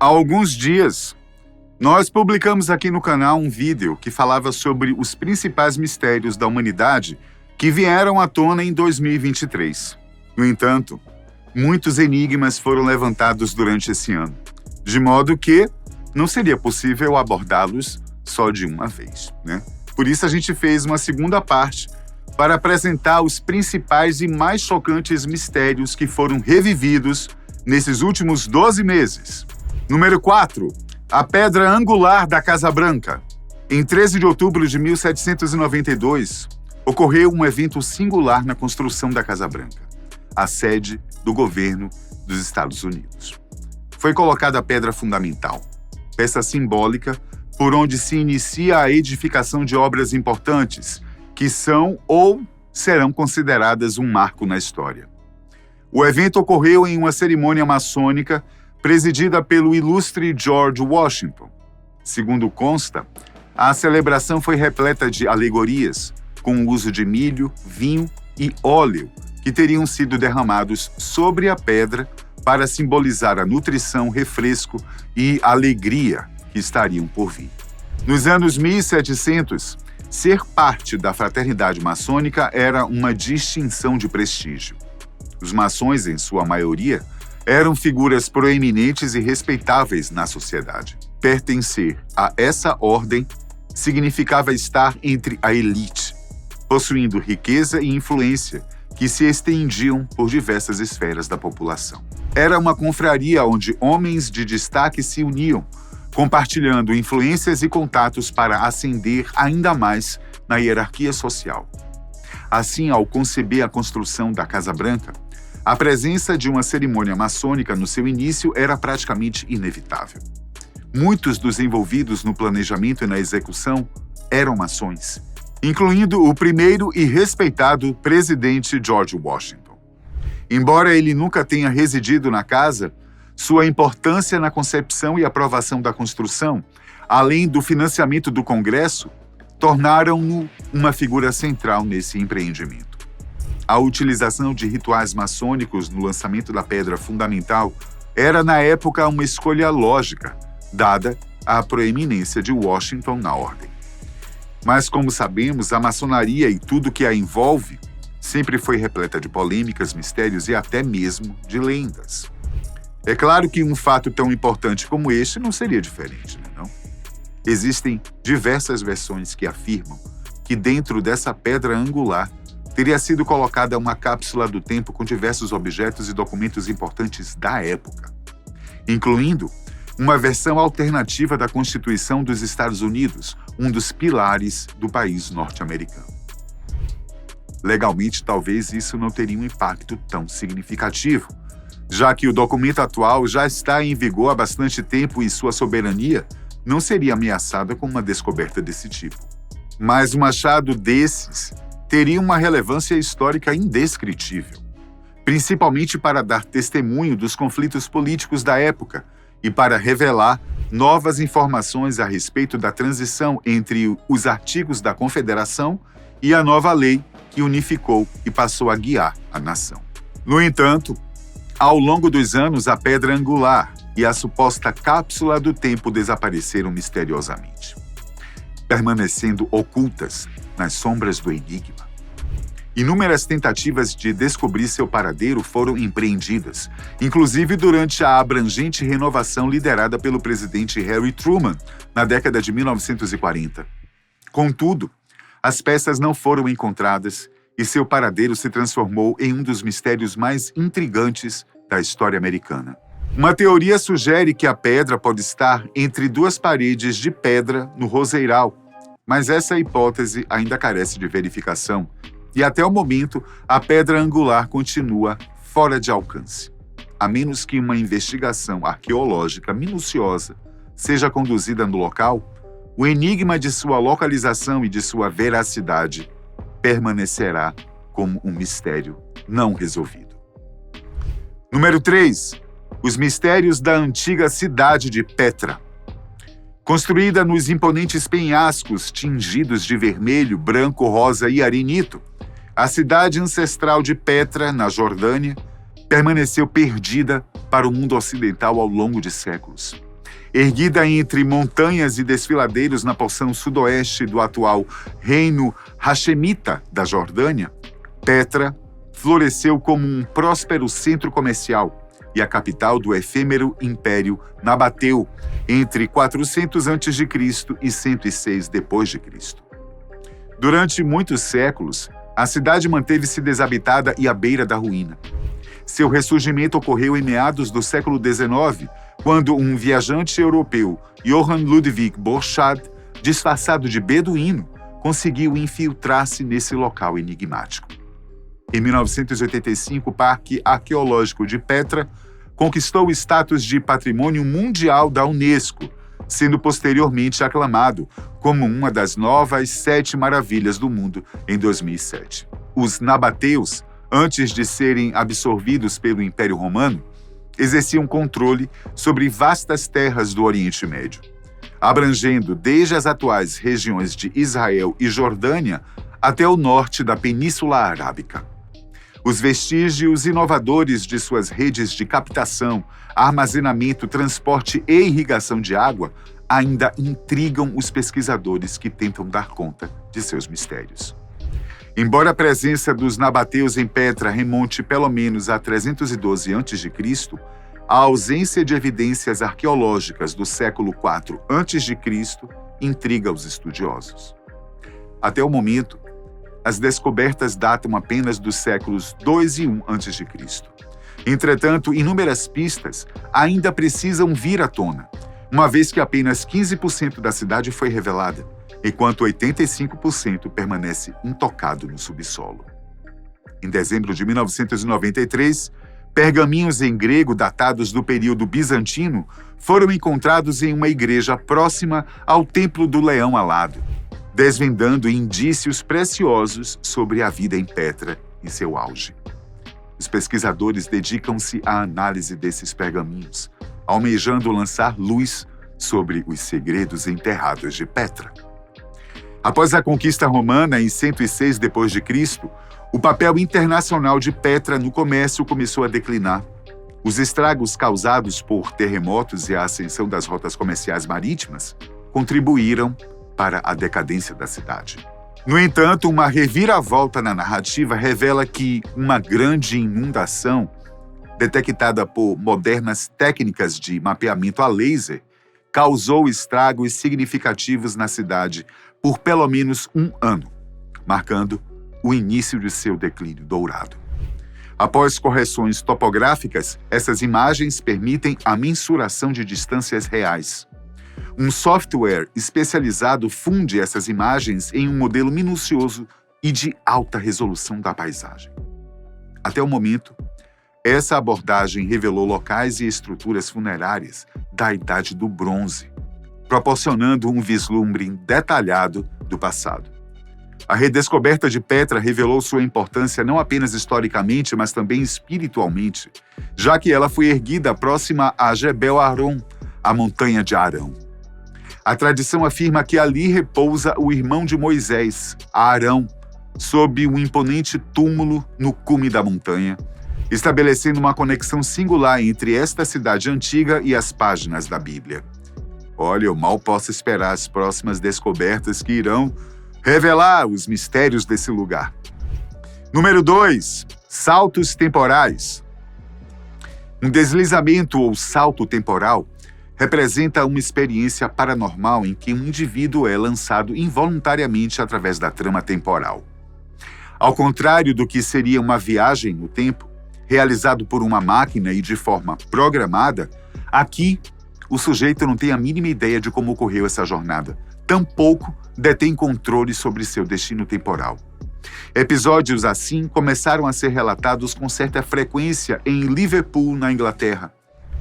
alguns dias, nós publicamos aqui no canal um vídeo que falava sobre os principais mistérios da humanidade que vieram à tona em 2023. No entanto, muitos enigmas foram levantados durante esse ano, de modo que não seria possível abordá-los só de uma vez, né? Por isso a gente fez uma segunda parte para apresentar os principais e mais chocantes mistérios que foram revividos nesses últimos 12 meses. Número 4. A Pedra Angular da Casa Branca. Em 13 de outubro de 1792, ocorreu um evento singular na construção da Casa Branca, a sede do governo dos Estados Unidos. Foi colocada a pedra fundamental, peça simbólica por onde se inicia a edificação de obras importantes, que são ou serão consideradas um marco na história. O evento ocorreu em uma cerimônia maçônica presidida pelo ilustre George Washington. Segundo consta, a celebração foi repleta de alegorias, com o uso de milho, vinho e óleo, que teriam sido derramados sobre a pedra para simbolizar a nutrição, refresco e alegria que estariam por vir. Nos anos 1700, ser parte da fraternidade maçônica era uma distinção de prestígio. Os maçons, em sua maioria, eram figuras proeminentes e respeitáveis na sociedade. Pertencer a essa ordem significava estar entre a elite, possuindo riqueza e influência que se estendiam por diversas esferas da população. Era uma confraria onde homens de destaque se uniam, compartilhando influências e contatos para ascender ainda mais na hierarquia social. Assim, ao conceber a construção da Casa Branca, a presença de uma cerimônia maçônica no seu início era praticamente inevitável. Muitos dos envolvidos no planejamento e na execução eram maçons, incluindo o primeiro e respeitado presidente George Washington. Embora ele nunca tenha residido na casa, sua importância na concepção e aprovação da construção, além do financiamento do Congresso, tornaram-no uma figura central nesse empreendimento. A utilização de rituais maçônicos no lançamento da pedra fundamental era, na época, uma escolha lógica, dada a proeminência de Washington na ordem. Mas, como sabemos, a maçonaria e tudo que a envolve sempre foi repleta de polêmicas, mistérios e até mesmo de lendas. É claro que um fato tão importante como este não seria diferente, não? Existem diversas versões que afirmam que dentro dessa pedra angular teria sido colocada uma cápsula do tempo com diversos objetos e documentos importantes da época, incluindo uma versão alternativa da Constituição dos Estados Unidos, um dos pilares do país norte-americano. Legalmente, talvez isso não teria um impacto tão significativo, já que o documento atual já está em vigor há bastante tempo e sua soberania não seria ameaçada com uma descoberta desse tipo. Mas um achado desses teria uma relevância histórica indescritível, principalmente para dar testemunho dos conflitos políticos da época e para revelar novas informações a respeito da transição entre os artigos da Confederação e a nova lei que unificou e passou a guiar a nação. No entanto, ao longo dos anos, a pedra angular e a suposta cápsula do tempo desapareceram misteriosamente, permanecendo ocultas nas sombras do enigma. Inúmeras tentativas de descobrir seu paradeiro foram empreendidas, inclusive durante a abrangente renovação liderada pelo presidente Harry Truman na década de 1940. Contudo, as peças não foram encontradas e seu paradeiro se transformou em um dos mistérios mais intrigantes da história americana. Uma teoria sugere que a pedra pode estar entre duas paredes de pedra no roseiral, mas essa hipótese ainda carece de verificação e, até o momento, a pedra angular continua fora de alcance, a menos que uma investigação arqueológica minuciosa seja conduzida no local. O enigma de sua localização e de sua veracidade permanecerá como um mistério não resolvido. Número 3. Os mistérios da antiga cidade de Petra. Construída nos imponentes penhascos tingidos de vermelho, branco, rosa e arenito, a cidade ancestral de Petra, na Jordânia, permaneceu perdida para o mundo ocidental ao longo de séculos. Erguida entre montanhas e desfiladeiros na porção sudoeste do atual Reino Hashemita da Jordânia, Petra floresceu como um próspero centro comercial e a capital do efêmero Império Nabateu entre 400 a.C. e 106 d.C. Durante muitos séculos, a cidade manteve-se desabitada e à beira da ruína. Seu ressurgimento ocorreu em meados do século XIX, quando um viajante europeu, Johann Ludwig Borchardt, disfarçado de beduíno, conseguiu infiltrar-se nesse local enigmático. Em 1985, o Parque Arqueológico de Petra conquistou o status de Patrimônio Mundial da Unesco, sendo posteriormente aclamado como uma das novas 7 maravilhas do mundo em 2007. Os nabateus, antes de serem absorvidos pelo Império Romano, exerciam controle sobre vastas terras do Oriente Médio, abrangendo desde as atuais regiões de Israel e Jordânia até o norte da Península Arábica. Os vestígios inovadores de suas redes de captação, armazenamento, transporte e irrigação de água ainda intrigam os pesquisadores que tentam dar conta de seus mistérios. Embora a presença dos nabateus em Petra remonte pelo menos a 312 a.C., a ausência de evidências arqueológicas do século IV a.C. intriga os estudiosos. Até o momento, as descobertas datam apenas dos séculos II e I a.C. Entretanto, inúmeras pistas ainda precisam vir à tona, uma vez que apenas 15% da cidade foi revelada, enquanto 85% permanece intocado no subsolo. Em dezembro de 1993, pergaminhos em grego datados do período bizantino foram encontrados em uma igreja próxima ao Templo do Leão Alado, desvendando indícios preciosos sobre a vida em Petra em seu auge. Os pesquisadores dedicam-se à análise desses pergaminhos, almejando lançar luz sobre os segredos enterrados de Petra. Após a conquista romana em 106 d.C., o papel internacional de Petra no comércio começou a declinar. Os estragos causados por terremotos e a ascensão das rotas comerciais marítimas contribuíram para a decadência da cidade. No entanto, uma reviravolta na narrativa revela que uma grande inundação, detectada por modernas técnicas de mapeamento a laser, causou estragos significativos na cidade por pelo menos um ano, marcando o início de seu declínio dourado. Após correções topográficas, essas imagens permitem a mensuração de distâncias reais. Um software especializado funde essas imagens em um modelo minucioso e de alta resolução da paisagem. Até o momento, essa abordagem revelou locais e estruturas funerárias da Idade do Bronze, proporcionando um vislumbre detalhado do passado. A redescoberta de Petra revelou sua importância não apenas historicamente, mas também espiritualmente, já que ela foi erguida próxima a Jebel Aron, a montanha de Arão. A tradição afirma que ali repousa o irmão de Moisés, Arão, sob um imponente túmulo no cume da montanha, estabelecendo uma conexão singular entre esta cidade antiga e as páginas da Bíblia. Olha, eu mal posso esperar as próximas descobertas que irão revelar os mistérios desse lugar. Número 2. Saltos temporais. Um deslizamento ou salto temporal representa uma experiência paranormal em que um indivíduo é lançado involuntariamente através da trama temporal. Ao contrário do que seria uma viagem no tempo, realizado por uma máquina e de forma programada, aqui o sujeito não tem a mínima ideia de como ocorreu essa jornada, tampouco detém controle sobre seu destino temporal. Episódios assim começaram a ser relatados com certa frequência em Liverpool, na Inglaterra.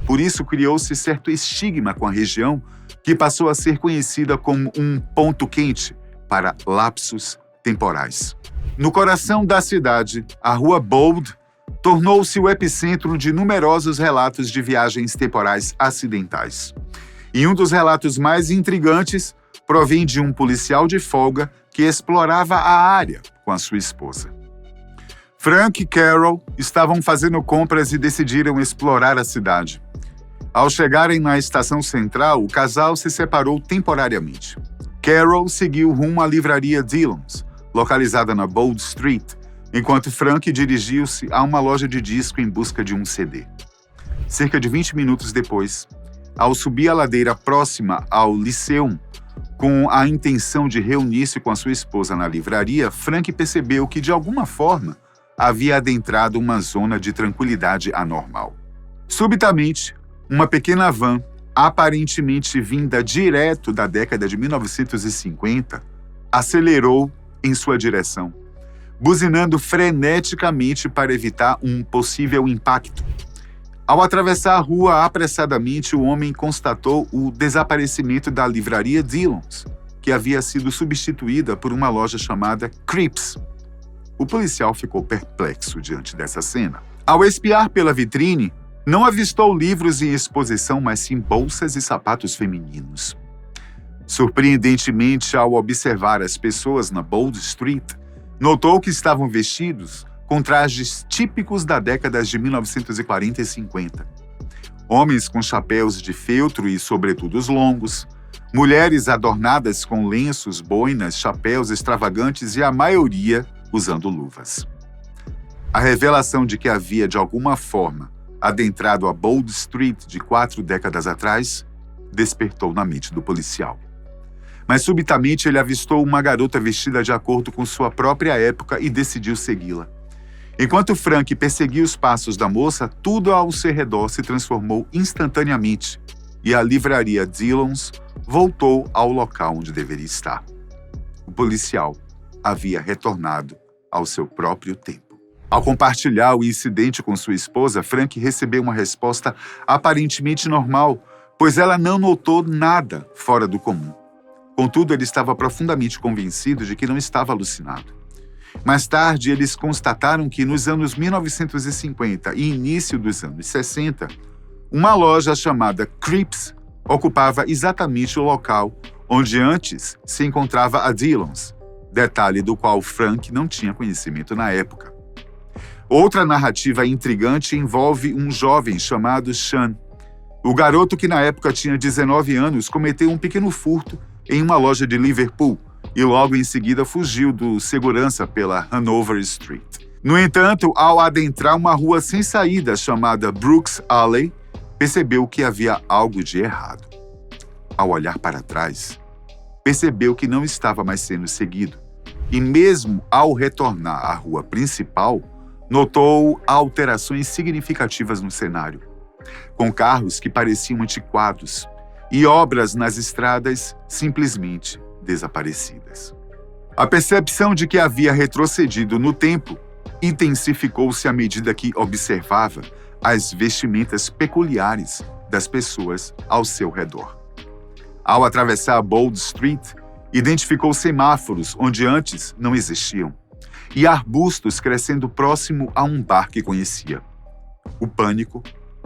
Por isso criou-se certo estigma com a região, que passou a ser conhecida como um ponto quente para lapsos temporais. No coração da cidade, a Rua Bold tornou-se o epicentro de numerosos relatos de viagens temporais acidentais. E um dos relatos mais intrigantes provém de um policial de folga que explorava a área com a sua esposa. Frank e Carol estavam fazendo compras e decidiram explorar a cidade. Ao chegarem na estação central, o casal se separou temporariamente. Carol seguiu rumo à livraria Dillon's, localizada na Bold Street, enquanto Frank dirigiu-se a uma loja de disco em busca de um CD. Cerca de 20 minutos depois, ao subir a ladeira próxima ao Lyceum, com a intenção de reunir-se com a sua esposa na livraria, Frank percebeu que, de alguma forma, havia adentrado uma zona de tranquilidade anormal. Subitamente, uma pequena van, aparentemente vinda direto da década de 1950, acelerou em sua direção, buzinando freneticamente para evitar um possível impacto. Ao atravessar a rua apressadamente, o homem constatou o desaparecimento da livraria Dillon's, que havia sido substituída por uma loja chamada Crips. O policial ficou perplexo diante dessa cena. Ao espiar pela vitrine, não avistou livros em exposição, mas sim bolsas e sapatos femininos. Surpreendentemente, ao observar as pessoas na Bold Street, notou que estavam vestidos com trajes típicos da década de 1940 e 50. Homens com chapéus de feltro e sobretudos longos, mulheres adornadas com lenços, boinas, chapéus extravagantes e a maioria usando luvas. A revelação de que havia, de alguma forma, adentrado a Bold Street de 4 décadas atrás despertou na mente do policial. Mas subitamente ele avistou uma garota vestida de acordo com sua própria época e decidiu segui-la. Enquanto Frank perseguia os passos da moça, tudo ao seu redor se transformou instantaneamente e a livraria Dillon's voltou ao local onde deveria estar. O policial havia retornado ao seu próprio tempo. Ao compartilhar o incidente com sua esposa, Frank recebeu uma resposta aparentemente normal, pois ela não notou nada fora do comum. Contudo, ele estava profundamente convencido de que não estava alucinado. Mais tarde, eles constataram que nos anos 1950 e início dos anos 60, uma loja chamada Crips ocupava exatamente o local onde antes se encontrava a Dillon's, detalhe do qual Frank não tinha conhecimento na época. Outra narrativa intrigante envolve um jovem chamado Sean. O garoto, que na época tinha 19 anos, cometeu um pequeno furto em uma loja de Liverpool e logo em seguida fugiu do segurança pela Hanover Street. No entanto, ao adentrar uma rua sem saída chamada Brooks Alley, percebeu que havia algo de errado. Ao olhar para trás, percebeu que não estava mais sendo seguido e mesmo ao retornar à rua principal, notou alterações significativas no cenário, com carros que pareciam antiquados e obras nas estradas simplesmente desaparecidas. A percepção de que havia retrocedido no tempo intensificou-se à medida que observava as vestimentas peculiares das pessoas ao seu redor. Ao atravessar a Bold Street, identificou semáforos onde antes não existiam e arbustos crescendo próximo a um bar que conhecia. O pânico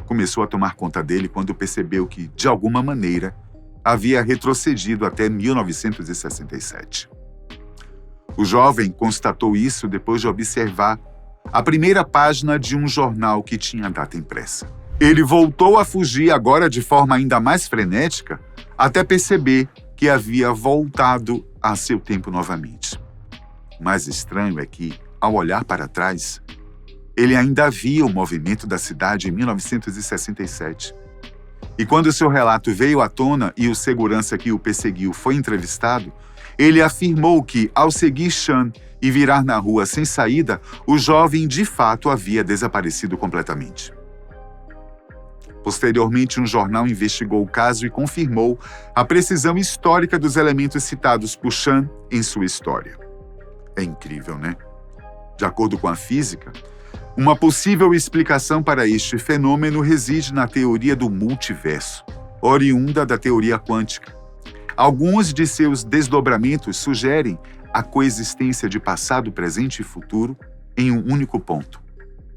começou a tomar conta dele quando percebeu que, de alguma maneira, havia retrocedido até 1967. O jovem constatou isso depois de observar a primeira página de um jornal que tinha data impressa. Ele voltou a fugir, agora de forma ainda mais frenética, até perceber que havia voltado a seu tempo novamente. O mais estranho é que, ao olhar para trás, ele ainda via o movimento da cidade em 1967. E quando seu relato veio à tona e o segurança que o perseguiu foi entrevistado, ele afirmou que, ao seguir Sean e virar na rua sem saída, o jovem de fato havia desaparecido completamente. Posteriormente, um jornal investigou o caso e confirmou a precisão histórica dos elementos citados por Sean em sua história. É incrível, né? De acordo com a física, uma possível explicação para este fenômeno reside na teoria do multiverso, oriunda da teoria quântica. Alguns de seus desdobramentos sugerem a coexistência de passado, presente e futuro em um único ponto,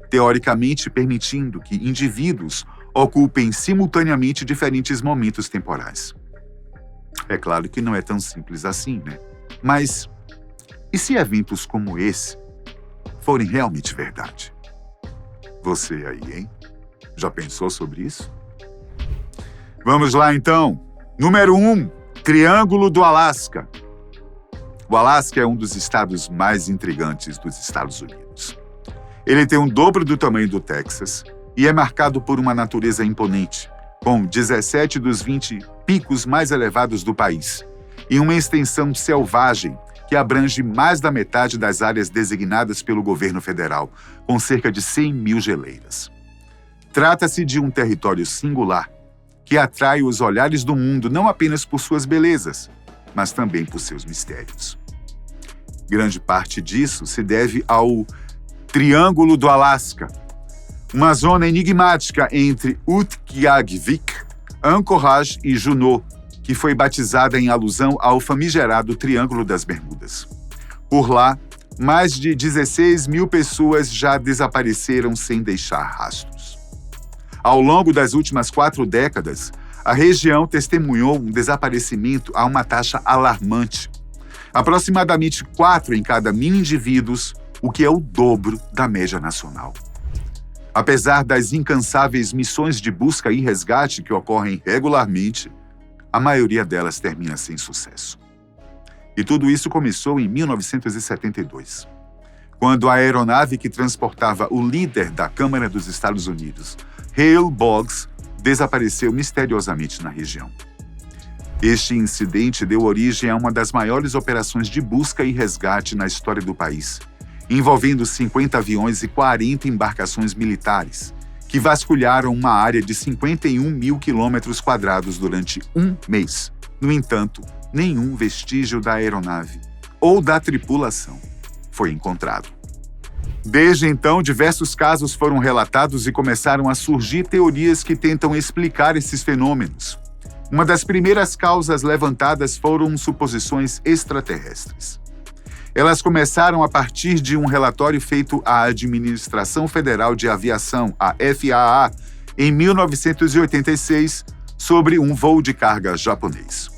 teoricamente permitindo que indivíduos ocupem simultaneamente diferentes momentos temporais. É claro que não é tão simples assim, né? Mas e se eventos como esse forem realmente verdade? Você aí, hein? Já pensou sobre isso? Vamos lá, então. Número 1, Triângulo do Alasca. O Alasca é um dos estados mais intrigantes dos Estados Unidos. Ele tem o dobro do tamanho do Texas e é marcado por uma natureza imponente, com 17 dos 20 picos mais elevados do país e uma extensão selvagem que abrange mais da metade das áreas designadas pelo governo federal, com cerca de 100 mil geleiras. Trata-se de um território singular, que atrai os olhares do mundo não apenas por suas belezas, mas também por seus mistérios. Grande parte disso se deve ao Triângulo do Alasca, uma zona enigmática entre Utqiagvik, Anchorage e Juneau, que foi batizada em alusão ao famigerado Triângulo das Bermudas. Por lá, mais de 16 mil pessoas já desapareceram sem deixar rastros. Ao longo das últimas 4 décadas, a região testemunhou um desaparecimento a uma taxa alarmante. Aproximadamente 4 em cada 1.000 indivíduos, o que é o dobro da média nacional. Apesar das incansáveis missões de busca e resgate que ocorrem regularmente, a maioria delas termina sem sucesso. E tudo isso começou em 1972, quando a aeronave que transportava o líder da Câmara dos Estados Unidos, Hale Boggs, desapareceu misteriosamente na região. Este incidente deu origem a uma das maiores operações de busca e resgate na história do país, envolvendo 50 aviões e 40 embarcações militares, que vasculharam uma área de 51 mil quilômetros quadrados durante um mês. No entanto, nenhum vestígio da aeronave ou da tripulação foi encontrado. Desde então, diversos casos foram relatados e começaram a surgir teorias que tentam explicar esses fenômenos. Uma das primeiras causas levantadas foram suposições extraterrestres. Elas começaram a partir de um relatório feito à Administração Federal de Aviação, a FAA, em 1986, sobre um voo de carga japonês.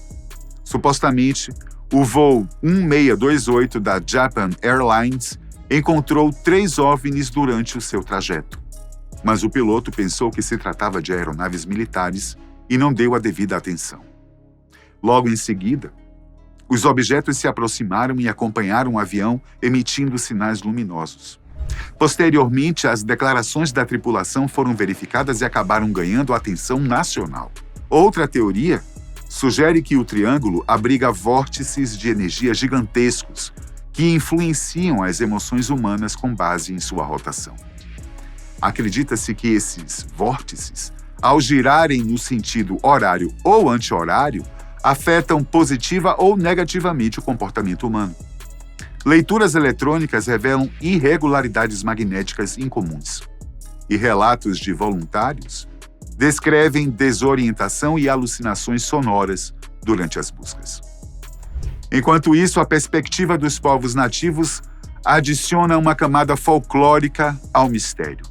Supostamente, o voo 1628 da Japan Airlines encontrou 3 OVNIs durante o seu trajeto. Mas o piloto pensou que se tratava de aeronaves militares e não deu a devida atenção. Logo em seguida, os objetos se aproximaram e acompanharam o avião, emitindo sinais luminosos. Posteriormente, as declarações da tripulação foram verificadas e acabaram ganhando a atenção nacional. Outra teoria sugere que o triângulo abriga vórtices de energia gigantescos que influenciam as emoções humanas com base em sua rotação. Acredita-se que esses vórtices, ao girarem no sentido horário ou anti-horário, afetam positiva ou negativamente o comportamento humano. Leituras eletrônicas revelam irregularidades magnéticas incomuns. E relatos de voluntários descrevem desorientação e alucinações sonoras durante as buscas. Enquanto isso, a perspectiva dos povos nativos adiciona uma camada folclórica ao mistério.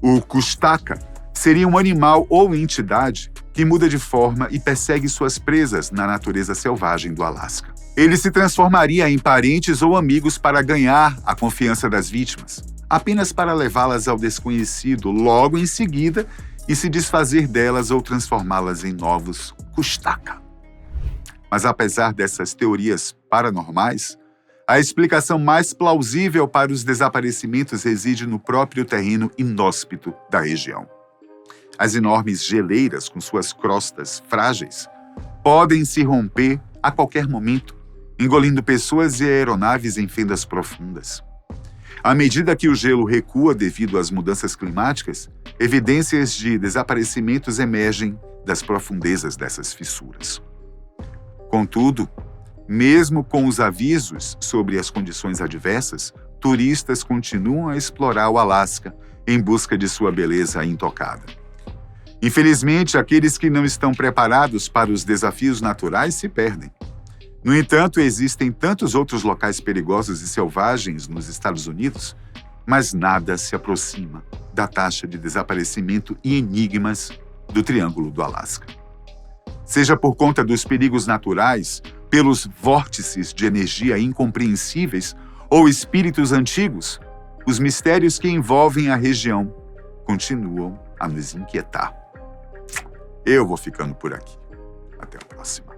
O Kushtaka seria um animal ou entidade que muda de forma e persegue suas presas na natureza selvagem do Alasca. Ele se transformaria em parentes ou amigos para ganhar a confiança das vítimas, apenas para levá-las ao desconhecido logo em seguida e se desfazer delas ou transformá-las em novos Kushtaka. Mas apesar dessas teorias paranormais, a explicação mais plausível para os desaparecimentos reside no próprio terreno inóspito da região. As enormes geleiras, com suas crostas frágeis, podem se romper a qualquer momento, engolindo pessoas e aeronaves em fendas profundas. À medida que o gelo recua devido às mudanças climáticas, evidências de desaparecimentos emergem das profundezas dessas fissuras. Contudo, mesmo com os avisos sobre as condições adversas, turistas continuam a explorar o Alasca em busca de sua beleza intocada. Infelizmente, aqueles que não estão preparados para os desafios naturais se perdem. No entanto, existem tantos outros locais perigosos e selvagens nos Estados Unidos, mas nada se aproxima da taxa de desaparecimento e enigmas do Triângulo do Alasca. Seja por conta dos perigos naturais, pelos vórtices de energia incompreensíveis ou espíritos antigos, os mistérios que envolvem a região continuam a nos inquietar. Eu vou ficando por aqui. Até a próxima.